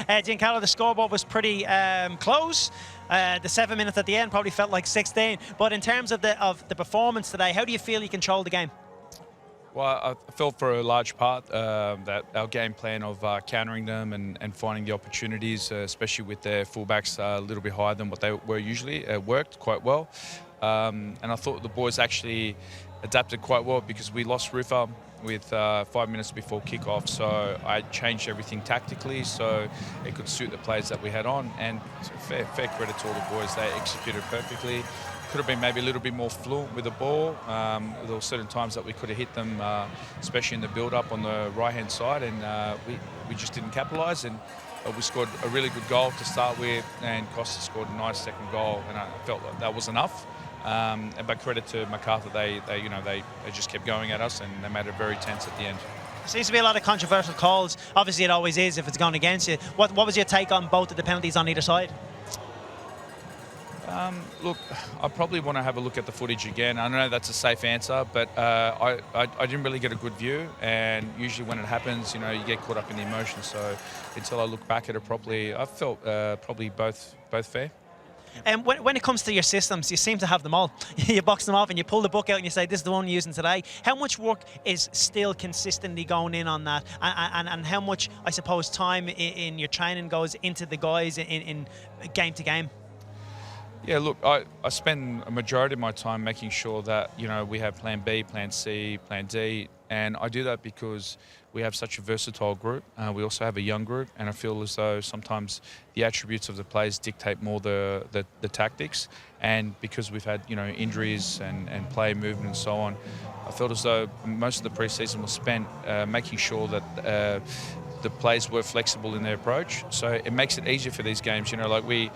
Giancarlo, the scoreboard was pretty close. The 7 minutes at the end probably felt like 16. But in terms of the performance today, how do you feel you controlled the game? Well, I felt for a large part that our game plan of countering them and finding the opportunities, especially with their fullbacks a little bit higher than what they were usually, worked quite well. And I thought the boys actually adapted quite well because we lost Rufa with 5 minutes before kickoff. So I changed everything tactically so it could suit the players that we had on. And fair credit to all the boys. They executed perfectly. Could have been maybe a little bit more fluent with the ball. There were certain times that we could have hit them, especially in the build-up on the right-hand side, and we just didn't capitalise. And we scored a really good goal to start with, and Costa scored a nice second goal, and I felt like that was enough. But credit to Macarthur, they just kept going at us, and they made it very tense at the end. Seems to be a lot of controversial calls. Obviously, it always is if it's gone against you. What was your take on both of the penalties on either side? Look, I probably want to have a look at the footage again. I know that's a safe answer, but I didn't really get a good view. And usually when it happens, you get caught up in the emotion. So until I look back at it properly, I felt probably both fair. And when it comes to your systems, you seem to have them all. You box them off and you pull the book out and you say, this is the one you're using today. How much work is still consistently going in on that? And how much, I suppose, time in your training goes into the guys in game to game? Yeah, look, I spend a majority of my time making sure that, we have plan B, plan C, plan D, and I do that because we have such a versatile group. We also have a young group, and I feel as though sometimes the attributes of the players dictate more the tactics, and because we've had, injuries and play movement and so on, I felt as though most of the pre-season was spent making sure that the players were flexible in their approach, so it makes it easier for these games. Like we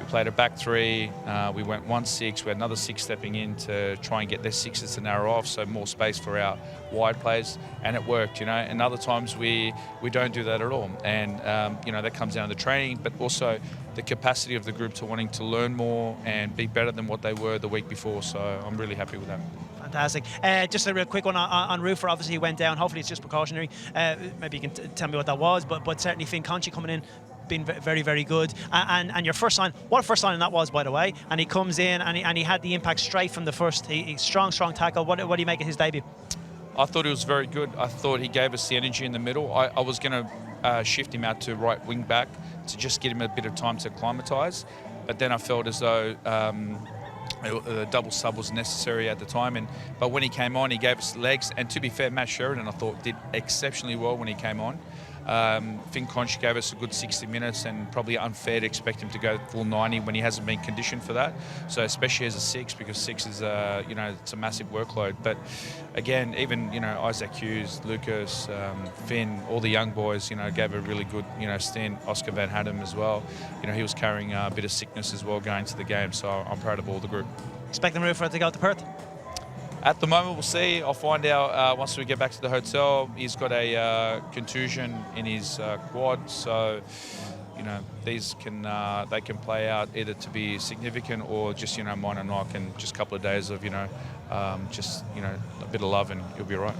played a back three, we went 1-6, we had another 6 stepping in to try and get their sixes to narrow off, so more space for our wide players, and it worked. And other times we don't do that at all, and that comes down to the training, but also the capacity of the group to wanting to learn more and be better than what they were the week before. So I'm really happy with that. Fantastic. Just a real quick one on Rufer. Obviously, he went down. Hopefully, it's just precautionary. Maybe you can tell me what that was. But certainly, Finn Conchi coming in, been very, very good. And your first sign, what a first sign that was, by the way. And he comes in and he had the impact straight from the first. He strong tackle. What do you make of his debut? I thought he was very good. I thought he gave us the energy in the middle. I was going to shift him out to right wing back to just get him a bit of time to acclimatise. But then I felt as though a double sub was necessary at the time, but when he came on, he gave us legs. And to be fair, Matt Sheridan, I thought, did exceptionally well when he came on. Finn Conch gave us a good 60 minutes, and probably unfair to expect him to go full 90 when he hasn't been conditioned for that. So especially as a 6, because 6 is it's a massive workload. But again, even Isaac Hughes, Lucas, Finn, all the young boys, gave a really good stint. Oscar Van Haddam as well. He was carrying a bit of sickness as well going to the game. So I'm proud of all the group. Expecting Rufer to go to Perth? At the moment, we'll see. I'll find out once we get back to the hotel. He's got a contusion in his quad, so these can play out either to be significant or just minor knock, and just a couple of days of just a bit of love, and you'll be right.